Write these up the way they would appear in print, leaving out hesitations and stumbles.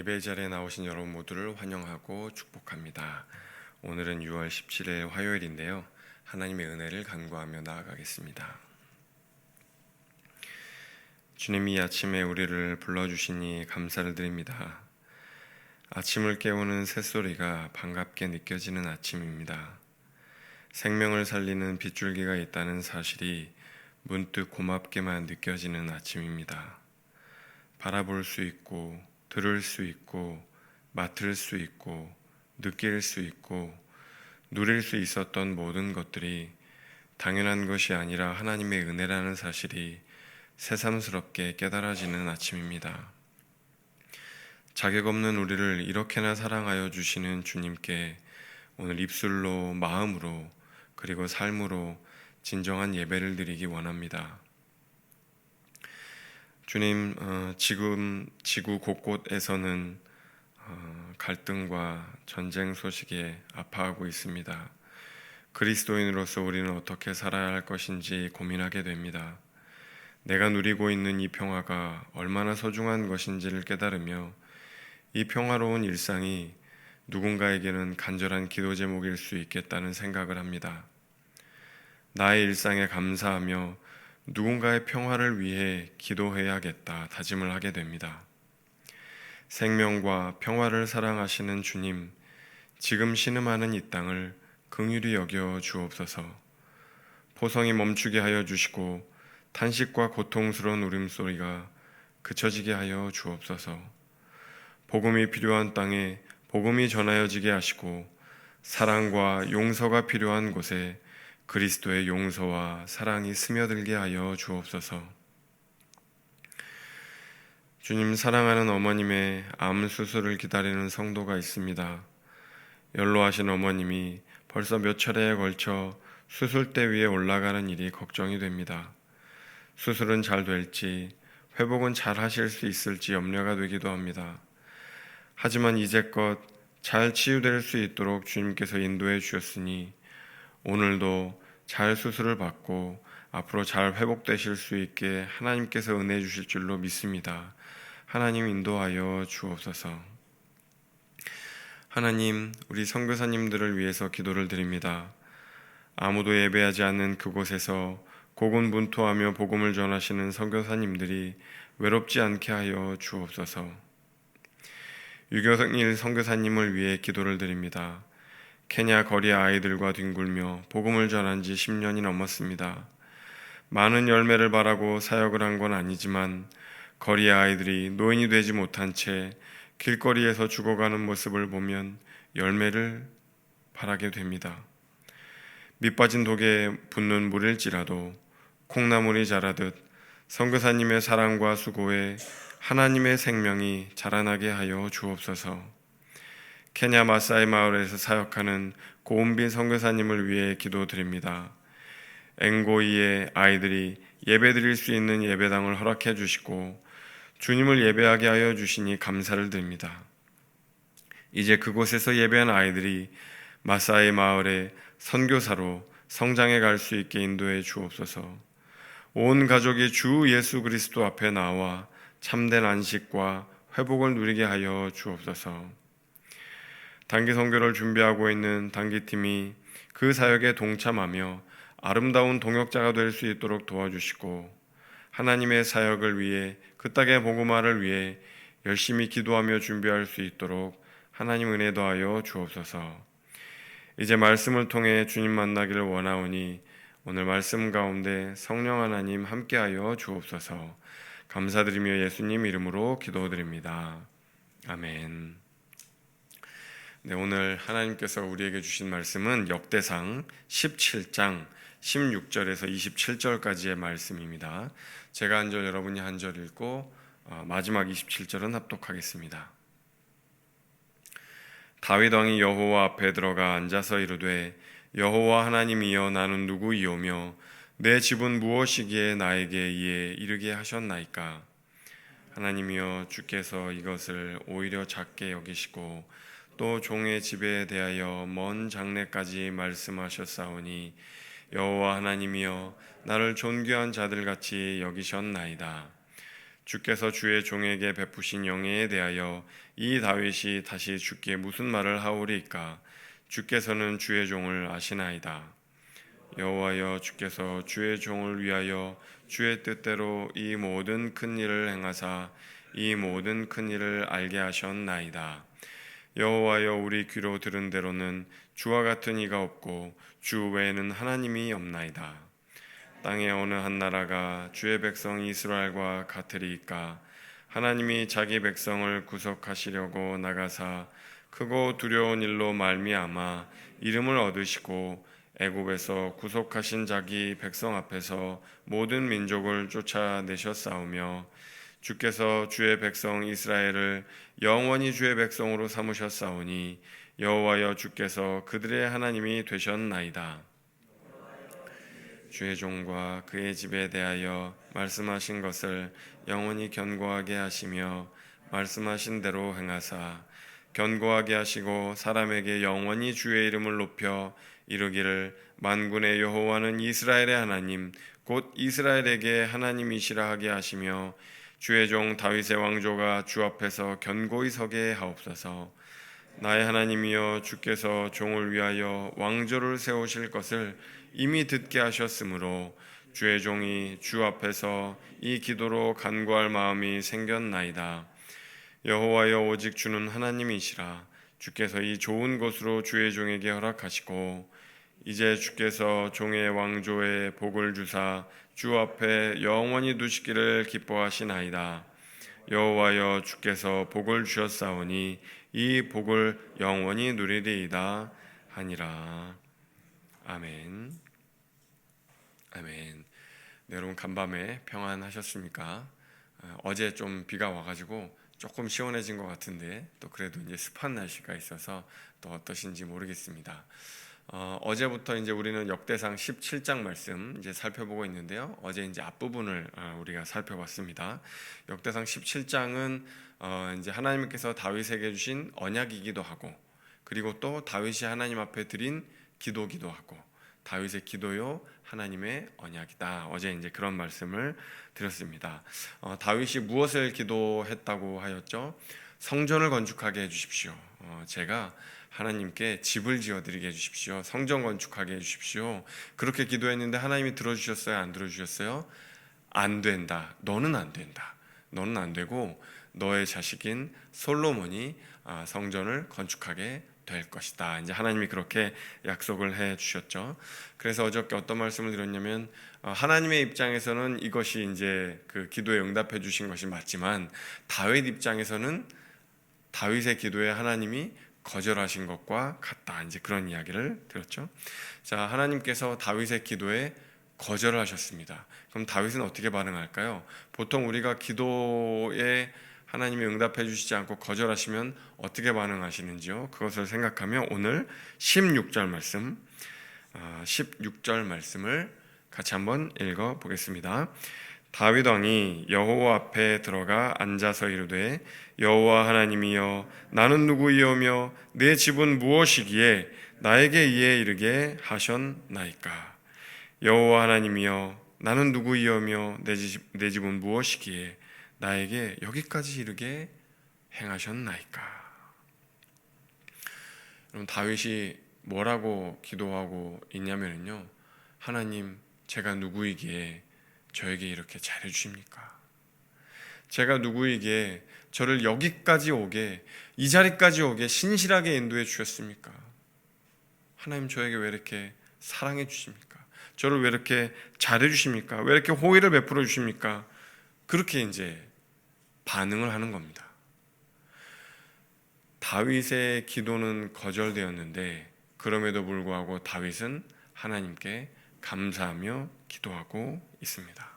예배 자리에 나오신 여러분 모두를 환영하고 축복합니다. 오늘은 6월 17일 화요일인데요. 하나님의 은혜를 간구하며 나아가겠습니다. 주님이 이 아침에 우리를 불러주시니 감사를 드립니다. 아침을 깨우는 새소리가 반갑게 느껴지는 아침입니다. 생명을 살리는 빗줄기가 있다는 사실이 문득 고맙게만 느껴지는 아침입니다. 바라볼 수 있고 들을 수 있고 맡을 수 있고 느낄 수 있고 누릴 수 있었던 모든 것들이 당연한 것이 아니라 하나님의 은혜라는 사실이 새삼스럽게 깨달아지는 아침입니다. 자격 없는 우리를 이렇게나 사랑하여 주시는 주님께 오늘 입술로, 마음으로, 그리고 삶으로 진정한 예배를 드리기 원합니다. 주님, 지금 지구 곳곳에서는 갈등과 전쟁 소식에 아파하고 있습니다. 그리스도인으로서 우리는 어떻게 살아야 할 것인지 고민하게 됩니다. 내가 누리고 있는 이 평화가 얼마나 소중한 것인지를 깨달으며 이 평화로운 일상이 누군가에게는 간절한 기도 제목일 수 있겠다는 생각을 합니다. 나의 일상에 감사하며 누군가의 평화를 위해 기도해야겠다 다짐을 하게 됩니다. 생명과 평화를 사랑하시는 주님, 지금 신음하는 이 땅을 긍휼히 여겨 주옵소서. 포성이 멈추게 하여 주시고 탄식과 고통스러운 울음소리가 그쳐지게 하여 주옵소서. 복음이 필요한 땅에 복음이 전하여지게 하시고 사랑과 용서가 필요한 곳에 그리스도의 용서와 사랑이 스며들게 하여 주옵소서. 주님, 사랑하는 어머님의 암 수술을 기다리는 성도가 있습니다. 연로하신 어머님이 벌써 몇 차례에 걸쳐 수술대 위에 올라가는 일이 걱정이 됩니다. 수술은 잘 될지, 회복은 잘 하실 수 있을지 염려가 되기도 합니다. 하지만 이제껏 잘 치유될 수 있도록 주님께서 인도해 주셨으니 오늘도 잘 수술을 받고 앞으로 잘 회복되실 수 있게 하나님께서 은혜 주실 줄로 믿습니다. 하나님 인도하여 주옵소서. 하나님, 우리 선교사님들을 위해서 기도를 드립니다. 아무도 예배하지 않는 그곳에서 고군분투하며 복음을 전하시는 선교사님들이 외롭지 않게 하여 주옵소서. 유경일 선교사님을 위해 기도를 드립니다. 케냐 거리 아이들과 뒹굴며 복음을 전한 지 10년이 넘었습니다. 많은 열매를 바라고 사역을 한 건 아니지만 거리 아이들이 노인이 되지 못한 채 길거리에서 죽어가는 모습을 보면 열매를 바라게 됩니다. 밑빠진 독에 붙는 물일지라도 콩나물이 자라듯 선교사님의 사랑과 수고에 하나님의 생명이 자라나게 하여 주옵소서. 케냐 마사이 마을에서 사역하는 고은빈 선교사님을 위해 기도드립니다. 엥고이의 아이들이 예배드릴 수 있는 예배당을 허락해 주시고 주님을 예배하게 하여 주시니 감사를 드립니다. 이제 그곳에서 예배한 아이들이 마사이 마을의 선교사로 성장해 갈 수 있게 인도해 주옵소서. 온 가족이 주 예수 그리스도 앞에 나와 참된 안식과 회복을 누리게 하여 주옵소서. 단기 선교를 준비하고 있는 단기팀이 그 사역에 동참하며 아름다운 동역자가 될 수 있도록 도와주시고 하나님의 사역을 위해 그 땅의 복음화를 위해 열심히 기도하며 준비할 수 있도록 하나님 은혜 더하여 주옵소서. 이제 말씀을 통해 주님 만나기를 원하오니 오늘 말씀 가운데 성령 하나님 함께하여 주옵소서. 감사드리며 예수님 이름으로 기도드립니다. 아멘. 네, 오늘 하나님께서 우리에게 주신 말씀은 역대상 17장 16절에서 27절까지의 말씀입니다. 제가 한 절, 여러분이 한 절 읽고 마지막 27절은 합독하겠습니다. 다윗 왕이 여호와 앞에 들어가 앉아서 이르되 여호와 하나님이여 나는 누구이오며 내 집은 무엇이기에 나에게 이에 이르게 하셨나이까. 하나님이여 주께서 이것을 오히려 작게 여기시고 또 종의 집에 대하여 먼 장래까지 말씀하셨사오니 여호와 하나님이여 나를 존귀한 자들같이 여기셨나이다. 주께서 주의 종에게 베푸신 영예에 대하여 이 다윗이 다시 주께 무슨 말을 하오리이까? 주께서는 주의 종을 아시나이다. 여호와여, 주께서 주의 종을 위하여 주의 뜻대로 이 모든 큰 일을 행하사 이 모든 큰 일을 알게 하셨나이다. 여호와여, 우리 귀로 들은 대로는 주와 같은 이가 없고 주 외에는 하나님이 없나이다. 땅의 어느 한 나라가 주의 백성 이스라엘과 같으리이까? 하나님이 자기 백성을 구속하시려고 나가사 크고 두려운 일로 말미암아 이름을 얻으시고 애굽에서 구속하신 자기 백성 앞에서 모든 민족을 쫓아내셨사오며 주께서 주의 백성 이스라엘을 영원히 주의 백성으로 삼으셨사오니 여호와여, 주께서 그들의 하나님이 되셨나이다. 주의 종과 그의 집에 대하여 말씀하신 것을 영원히 견고하게 하시며 말씀하신 대로 행하사 견고하게 하시고 사람에게 영원히 주의 이름을 높여 이르기를 만군의 여호와는 이스라엘의 하나님 곧 이스라엘에게 하나님이시라 하게 하시며 주의 종 다윗의 왕조가 주 앞에서 견고히 서게 하옵소서. 나의 하나님이여, 주께서 종을 위하여 왕조를 세우실 것을 이미 듣게 하셨으므로 주의 종이 주 앞에서 이 기도로 간구할 마음이 생겼나이다. 여호와여, 오직 주는 하나님이시라. 주께서 이 좋은 곳으로 주의 종에게 허락하시고 이제 주께서 종의 왕조에 복을 주사 주 앞에 영원히 두시기를 기뻐하시나이다. 여호와여, 주께서 복을 주셨사오니 이 복을 영원히 누리리이다 하니라. 아멘. 아멘. 네, 여러분 간밤에 평안하셨습니까? 어제 좀 비가 와가지고 조금 시원해진 것 같은데 또 그래도 이제 습한 날씨가 있어서 또 어떠신지 모르겠습니다. 어제부터 이제 우리는 역대상 17장 말씀 이제 살펴보고 있는데요. 어제 이제 앞부분을 우리가 살펴봤습니다. 역대상 17장은 이제 하나님께서 다윗에게 주신 언약이기도 하고, 그리고 또 다윗이 하나님 앞에 드린 기도기도 하고, 다윗의 기도요 하나님의 언약이다. 어제 이제 그런 말씀을 드렸습니다. 다윗이 무엇을 기도했다고 하였죠? 성전을 건축하게 해주십시오. 제가 하나님께 집을 지어드리게 해주십시오. 성전 건축하게 해주십시오. 그렇게 기도했는데 하나님이 들어주셨어요? 안 들어주셨어요? 안 된다. 너는 안 된다. 너는 안 되고 너의 자식인 솔로몬이 성전을 건축하게 될 것이다. 이제 하나님이 그렇게 약속을 해 주셨죠. 그래서 어저께 어떤 말씀을 드렸냐면 하나님의 입장에서는 이것이 이제 그 기도에 응답해 주신 것이 맞지만 다윗 입장에서는 다윗의 기도에 하나님이 거절하신 것과 같다. 이제 그런 이야기를 드렸죠. 자, 하나님께서 다윗의 기도에 거절을 하셨습니다. 그럼 다윗은 어떻게 반응할까요? 보통 우리가 기도에 하나님이 응답해 주시지 않고 거절하시면 어떻게 반응하시는지요? 그것을 생각하며 오늘 16절 말씀, 16절 말씀을 같이 한번 읽어 보겠습니다. 다윗 왕이 여호와 앞에 들어가 앉아서 이르되 여호와 하나님이여, 나는 누구이오며 내 집은 무엇이기에 나에게 이에 이르게 하셨나이까? 여호와 하나님이여, 나는 누구이오며 내 집은 무엇이기에 나에게 여기까지 이르게 행하셨나이까? 여러분, 다윗이 뭐라고 기도하고 있냐면요, 하나님, 제가 누구이기에 저에게 이렇게 잘해주십니까? 제가 누구이기에 저를 여기까지 오게, 이 자리까지 오게 신실하게 인도해 주셨습니까? 하나님, 저에게 왜 이렇게 사랑해 주십니까? 저를 왜 이렇게 잘해 주십니까? 왜 이렇게 호의를 베풀어 주십니까? 그렇게 이제 반응을 하는 겁니다. 다윗의 기도는 거절되었는데 그럼에도 불구하고 다윗은 하나님께 감사하며 기도하고 있습니다.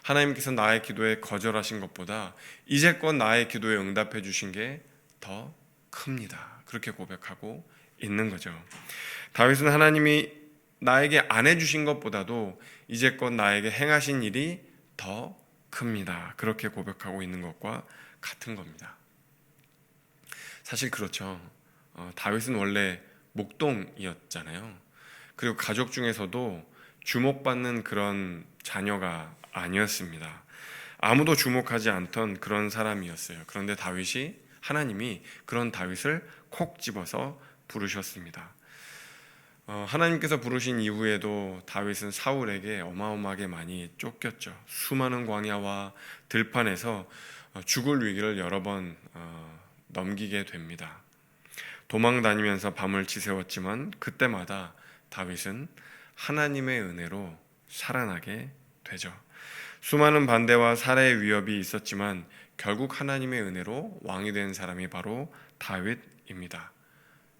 하나님께서 나의 기도에 거절하신 것보다 이제껏 나의 기도에 응답해 주신 게 더 큽니다. 그렇게 고백하고 있는 거죠. 다윗은 하나님이 나에게 안 해주신 것보다도 이제껏 나에게 행하신 일이 더 큽니다. 그렇게 고백하고 있는 것과 같은 겁니다. 사실 그렇죠. 다윗은 원래 목동이었잖아요. 그리고 가족 중에서도 주목받는 그런 자녀가 아니었습니다. 아무도 주목하지 않던 그런 사람이었어요. 그런데 하나님이 그런 다윗을 콕 집어서 부르셨습니다. 하나님께서 부르신 이후에도 다윗은 사울에게 어마어마하게 많이 쫓겼죠. 수많은 광야와 들판에서 죽을 위기를 여러 번 넘기게 됩니다. 도망 다니면서 밤을 지새웠지만 그때마다 다윗은 하나님의 은혜로 살아나게 되죠. 수많은 반대와 살해의 위협이 있었지만 결국 하나님의 은혜로 왕이 된 사람이 바로 다윗입니다.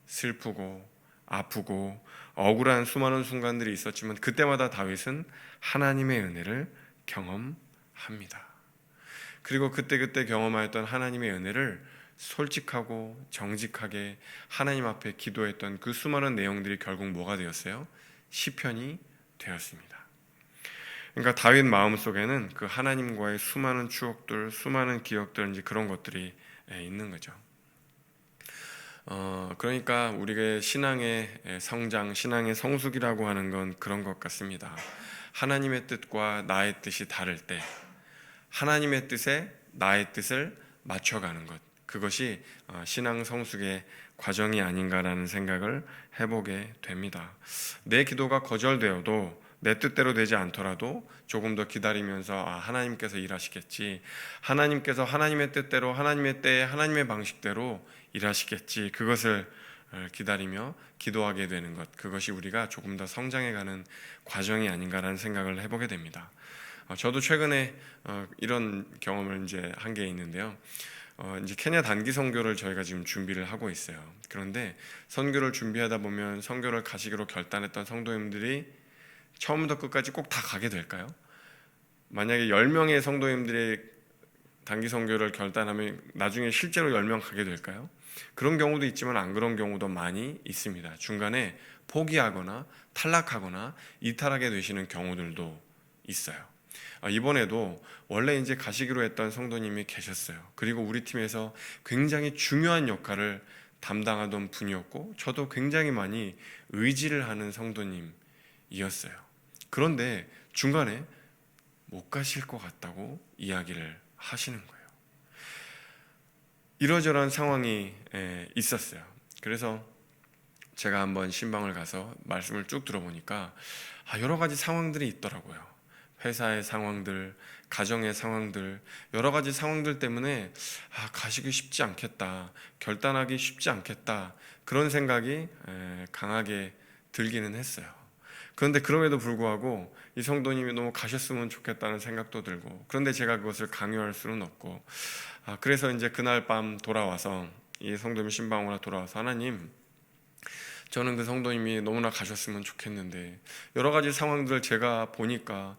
슬프고 아프고 억울한 수많은 순간들이 있었지만 그때마다 다윗은 하나님의 은혜를 경험합니다. 그리고 그때그때 경험하였던 하나님의 은혜를 솔직하고 정직하게 하나님 앞에 기도했던 그 수많은 내용들이 결국 뭐가 되었어요? 시편이 되었습니다. 그러니까 다윗 마음속에는 그 하나님과의 수많은 추억들, 수많은 기억들, 이제 그런 것들이 있는 거죠. 그러니까 우리가 신앙의 성장, 신앙의 성숙이라고 하는 건 그런 것 같습니다. 하나님의 뜻과 나의 뜻이 다를 때 하나님의 뜻에 나의 뜻을 맞춰가는 것, 그것이 신앙 성숙의 과정이 아닌가라는 생각을 해보게 됩니다. 내 기도가 거절되어도 내 뜻대로 되지 않더라도 조금 더 기다리면서 하나님께서 일하시겠지, 하나님께서 하나님의 뜻대로 하나님의 때에 하나님의 방식대로 일하시겠지, 그것을 기다리며 기도하게 되는 것, 그것이 우리가 조금 더 성장해가는 과정이 아닌가라는 생각을 해보게 됩니다. 저도 최근에 이런 경험을 이제 한 게 있는데요. 이제 케냐 단기 선교를 저희가 지금 준비를 하고 있어요. 그런데 선교를 준비하다 보면 선교를 가시기로 결단했던 성도님들이 처음부터 끝까지 꼭 다 가게 될까요? 만약에 10명의 성도님들이 단기 선교를 결단하면 나중에 실제로 10명 가게 될까요? 그런 경우도 있지만 안 그런 경우도 많이 있습니다. 중간에 포기하거나 탈락하거나 이탈하게 되시는 경우들도 있어요. 이번에도 원래 이제 가시기로 했던 성도님이 계셨어요. 그리고 우리 팀에서 굉장히 중요한 역할을 담당하던 분이었고 저도 굉장히 많이 의지를 하는 성도님이었어요. 그런데 중간에 못 가실 것 같다고 이야기를 하시는 거예요. 이러저러한 상황이 있었어요. 그래서 제가 한번 신방을 가서 말씀을 쭉 들어보니까 여러 가지 상황들이 있더라고요. 회사의 상황들, 가정의 상황들, 여러 가지 상황들 때문에 가시기 쉽지 않겠다, 결단하기 쉽지 않겠다, 그런 생각이 강하게 들기는 했어요. 그런데 그럼에도 불구하고 이 성도님이 너무 가셨으면 좋겠다는 생각도 들고, 그런데 제가 그것을 강요할 수는 없고, 그래서 이제 그날 밤 돌아와서 이 성도님 신방으로 돌아와서 하나님, 저는 그 성도님이 너무나 가셨으면 좋겠는데 여러 가지 상황들을 제가 보니까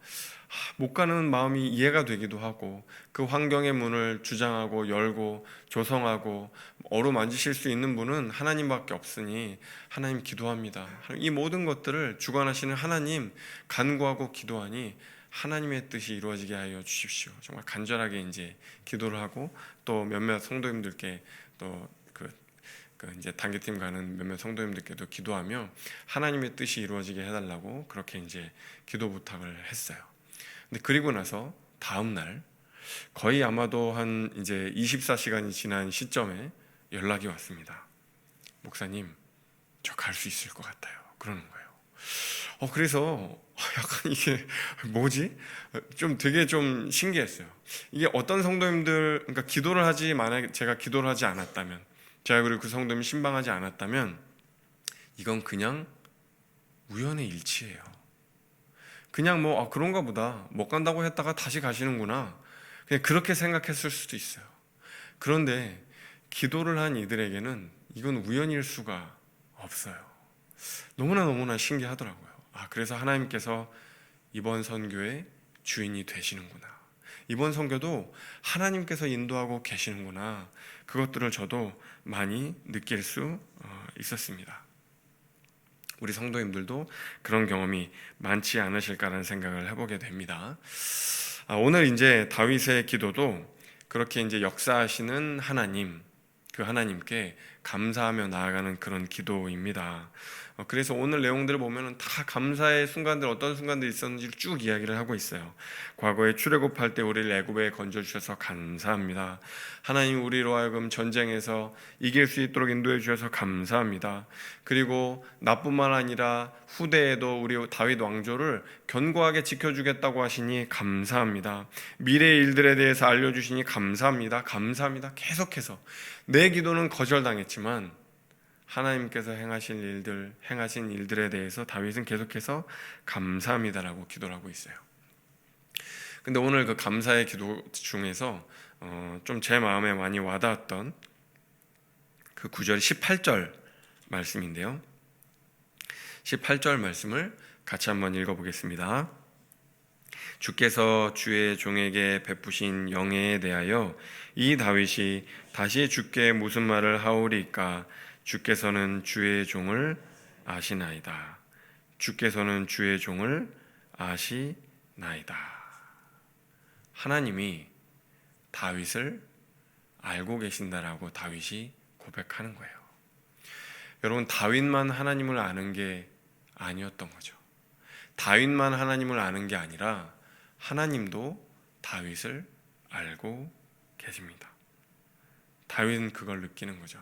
못 가는 마음이 이해가 되기도 하고, 그 환경의 문을 주장하고 열고 조성하고 어루만지실 수 있는 분은 하나님밖에 없으니 하나님 기도합니다. 이 모든 것들을 주관하시는 하나님 간구하고 기도하니 하나님의 뜻이 이루어지게 하여 주십시오. 정말 간절하게 이제 기도를 하고, 또 몇몇 성도님들께 또 이제 단기팀 가는 몇몇 성도님들께도 기도하며 하나님의 뜻이 이루어지게 해달라고 그렇게 이제 기도 부탁을 했어요. 근데 그리고 나서 다음 날 거의 아마도 한 이제 24시간이 지난 시점에 연락이 왔습니다. 목사님, 저 갈 수 있을 것 같아요. 그러는 거예요. 그래서 약간 이게 뭐지? 좀 되게 좀 신기했어요. 이게 어떤 성도님들, 그러니까 기도를 하지, 만약에 제가 기도를 하지 않았다면, 제가 그리고 그 성도님이 신방하지 않았다면 이건 그냥 우연의 일치예요. 그냥 그런가 보다, 못 간다고 했다가 다시 가시는구나, 그냥 그렇게 생각했을 수도 있어요. 그런데 기도를 한 이들에게는 이건 우연일 수가 없어요. 너무나 신기하더라고요. 그래서 하나님께서 이번 선교의 주인이 되시는구나, 이번 선교도 하나님께서 인도하고 계시는구나, 그것들을 저도 많이 느낄 수 있었습니다. 우리 성도님들도 그런 경험이 많지 않으실까라는 생각을 해보게 됩니다. 오늘 이제 다윗의 기도도 그렇게 이제 역사하시는 하나님, 그 하나님께 감사하며 나아가는 그런 기도입니다. 그래서 오늘 내용들을 보면은 다 감사의 순간들, 어떤 순간들이 있었는지를 쭉 이야기를 하고 있어요. 과거에 출애굽할 때 우리를 애굽에 건져주셔서 감사합니다. 하나님 우리로 하여금 전쟁에서 이길 수 있도록 인도해 주셔서 감사합니다. 그리고 나뿐만 아니라 후대에도 우리 다윗 왕조를 견고하게 지켜주겠다고 하시니 감사합니다. 미래의 일들에 대해서 알려주시니 감사합니다. 감사합니다. 계속해서 내 기도는 거절당했지만 하나님께서 행하신 일들에 대해서 다윗은 계속해서 감사합니다라고 기도를 하고 있어요. 근데 오늘 그 감사의 기도 중에서 좀 제 마음에 많이 와닿았던 그 9절 18절 말씀인데요. 18절 말씀을 같이 한번 읽어보겠습니다. 주께서 주의 종에게 베푸신 영예에 대하여 이 다윗이 다시 주께 무슨 말을 하오리까? 주께서는 주의 종을 아시나이다. 주께서는 주의 종을 아시나이다. 하나님이 다윗을 알고 계신다라고 다윗이 고백하는 거예요. 여러분, 다윗만 하나님을 아는 게 아니었던 거죠. 다윗만 하나님을 아는 게 아니라 하나님도 다윗을 알고 계십니다. 다윗은 그걸 느끼는 거죠.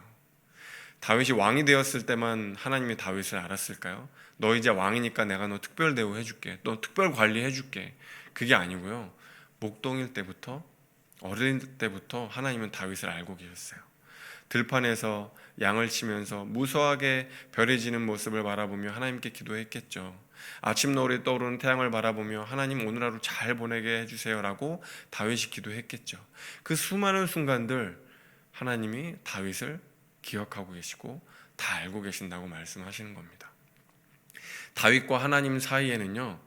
다윗이 왕이 되었을 때만 하나님이 다윗을 알았을까요? 너 이제 왕이니까 내가 너 특별 대우해줄게, 너 특별 관리해줄게, 그게 아니고요. 목동일 때부터, 어릴 때부터 하나님은 다윗을 알고 계셨어요. 들판에서 양을 치면서 무수하게 별이 지는 모습을 바라보며 하나님께 기도했겠죠. 아침 노을에 떠오르는 태양을 바라보며 하나님 오늘 하루 잘 보내게 해주세요라고 다윗이 기도했겠죠. 그 수많은 순간들 하나님이 다윗을 기억하고 계시고 다 알고 계신다고 말씀하시는 겁니다. 다윗과 하나님 사이에는요,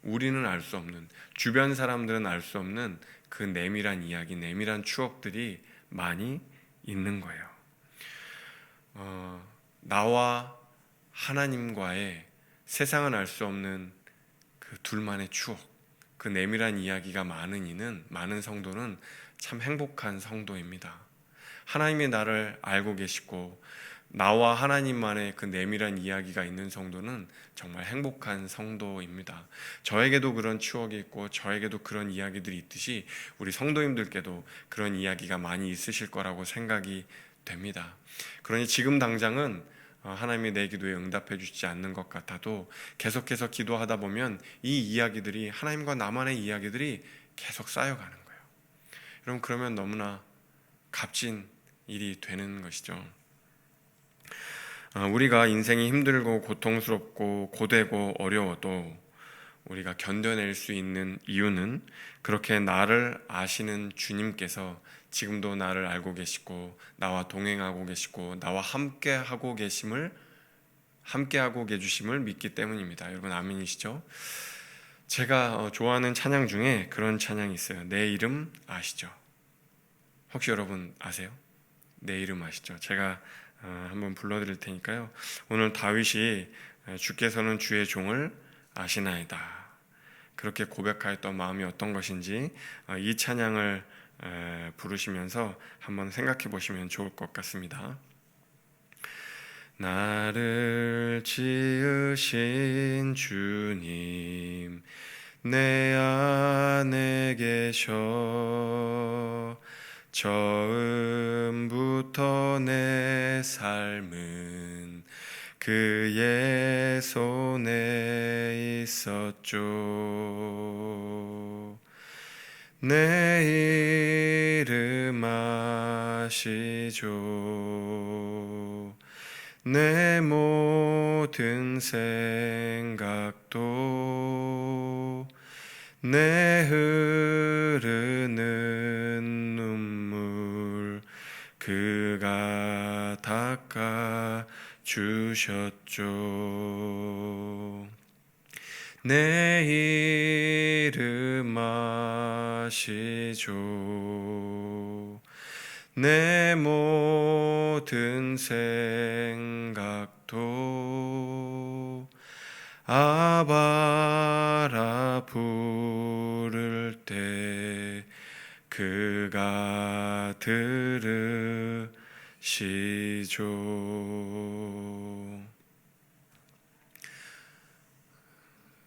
우리는 알 수 없는, 주변 사람들은 알 수 없는 그 내밀한 이야기, 내밀한 추억들이 많이 있는 거예요. 나와 하나님과의 세상은 알 수 없는 그 둘만의 추억, 그 내밀한 이야기가 많은 이는, 많은 성도는 참 행복한 성도입니다. 하나님이 나를 알고 계시고 나와 하나님만의 그 내밀한 이야기가 있는 성도는 정말 행복한 성도입니다. 저에게도 그런 추억이 있고 저에게도 그런 이야기들이 있듯이 우리 성도님들께도 그런 이야기가 많이 있으실 거라고 생각이 됩니다. 그러니 지금 당장은 하나님이 내 기도에 응답해 주시지 않는 것 같아도 계속해서 기도하다 보면 이 이야기들이, 하나님과 나만의 이야기들이 계속 쌓여가는 거예요. 여러분, 그러면 너무나 값진 일이 되는 것이죠. 우리가 인생이 힘들고 고통스럽고 고되고 어려워도 우리가 견뎌낼 수 있는 이유는 계렇게 나를 아시는 주님께서 지금도 나를 알고 계시고 나와 동행하고 계시고 나와 함께하고 계주심을 믿기 때문입니다. 여러분, 아멘이시죠? 제가 좋아하는 찬양 중에 그런 찬양이 있어요. 내 이름 아시죠? 혹시 여러분 아세요? 내 이름 아시죠? 제가 한번 불러드릴 테니까요. 오늘 다윗이 주께서는 주의 종을 아시나이다, 그렇게 고백하였던 마음이 어떤 것인지 이 찬양을 부르시면서 한번 생각해 보시면 좋을 것 같습니다. 나를 지으신 주님, 내 안에 계셔. 처음부터 내 삶은 그의 손에 있었죠. 내 이름 아시죠. 내 모든 생각도 내 흐르는 눈물 그가 닦아 주셨죠. 내 이름 아시죠. 내 모든 생각도 아바라 부를 때 그가 들으시죠.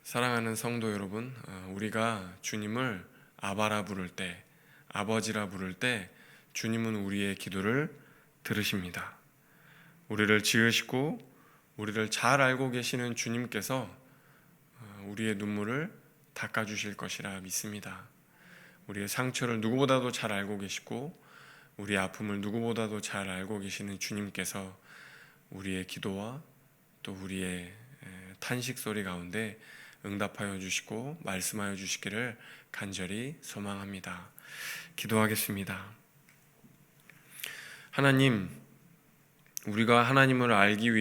사랑하는 성도 여러분, 우리가 주님을 아바라 부를 때, 아버지라 부를 때 주님은 우리의 기도를 들으십니다. 우리를 지으시고 우리를 잘 알고 계시는 주님께서 우리의 눈물을 닦아주실 것이라 믿습니다. 우리의 상처를 누구보다도 잘 알고 계시고 우리의 아픔을 누구보다도 잘 알고 계시는 주님께서 우리의 기도와 또 우리의 탄식 소리 가운데 응답하여 주시고 말씀하여 주시기를 간절히 소망합니다. 기도하겠습니다. 하나님, 우리가 하나님을 알기